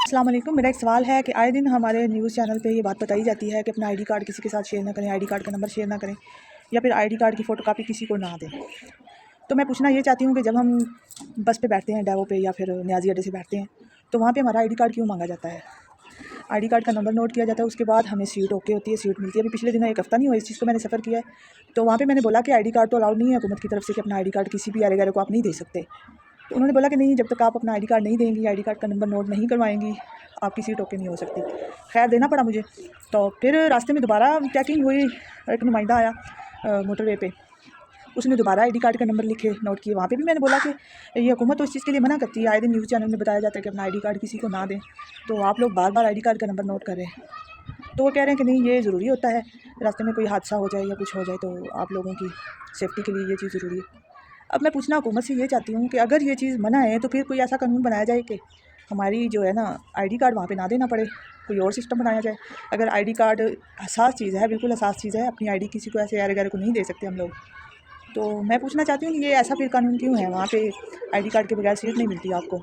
السلام علیکم. میرا ایک سوال ہے کہ آئے دن ہمارے نیوز چینل پہ یہ بات بتائی جاتی ہے کہ اپنا آئی ڈی کارڈ کسی کے ساتھ شیئر نہ کریں، آئی ڈی کارڈ کا نمبر شیئر نہ کریں، یا پھر آئی ڈی کارڈ کی فوٹو کاپی کسی کو نہ دیں. تو میں پوچھنا یہ چاہتی ہوں کہ جب ہم بس پہ بیٹھتے ہیں، ڈیوو پہ یا پھر نیازی اڈے سے بیٹھتے ہیں، تو وہاں پہ ہمارا آئی ڈی کارڈ کیوں مانگا جاتا ہے؟ آئی ڈی کارڈ کا نمبر نوٹ کیا جاتا ہے، اس کے بعد ہمیں سیٹ اوکے ہوتی ہے، سیٹ ملتی ہے. ابھی پچھلے دنوں ایک ہفتہ نہیں ہوا اس چیز کو میں نے سفر کیا ہے، تو وہاں پہ میں نے بولا کہ آئی ڈی کارڈ تو الاؤڈ نہیں ہے حکومت کی طرف سے کہ اپنا آئی ڈی کارڈ کسی بھی ایرے گیرے کو آپ نہیں دے سکتے. تو انہوں نے بولا کہ نہیں، جب تک آپ اپنا آئی ڈی کارڈ نہیں دیں گی، آئی ڈی کارڈ کا نمبر نوٹ نہیں کروائیں گی، آپ کی سیٹ اوکے نہیں ہو سکتی. خیر دینا پڑا مجھے. تو پھر راستے میں دوبارہ چیکنگ ہوئی، ایک نمائندہ آیا موٹر وے پہ، اس نے دوبارہ آئی ڈی کارڈ کا نمبر لکھے نوٹ کیے. وہاں پہ بھی میں نے بولا کہ یہ حکومت تو اس چیز کے لیے منع کرتی ہے، آئے دن نیوز چینل میں بتایا جاتا ہے کہ اپنا آئی ڈی کارڈ کسی کو نہ دیں، تو آپ لوگ بار بار آئی ڈی کارڈ کا نمبر نوٹ کر رہے ہیں. تو وہ کہہ رہے ہیں کہ نہیں، یہ ضروری ہوتا ہے، راستے میں کوئی حادثہ ہو جائے یا کچھ ہو جائے تو آپ لوگوں کی سیفٹی کے لیے یہ چیز ضروری ہے. اب میں پوچھنا حکومت سے یہ چاہتی ہوں کہ اگر یہ چیز منع ہے تو پھر کوئی ایسا قانون بنایا جائے کہ ہماری جو ہے نا آئی ڈی کارڈ وہاں پہ نہ دینا پڑے، کوئی اور سسٹم بنایا جائے. اگر آئی ڈی کارڈ حساس چیز ہے، بالکل حساس چیز ہے، اپنی آئی ڈی کسی کو ایسے ایرے گیرے کو نہیں دے سکتے ہم لوگ. تو میں پوچھنا چاہتی ہوں کہ یہ ایسا پھر قانون کیوں ہے؟ وہاں پہ آئی ڈی کارڈ کے بغیر سیٹ نہیں ملتی آپ کو.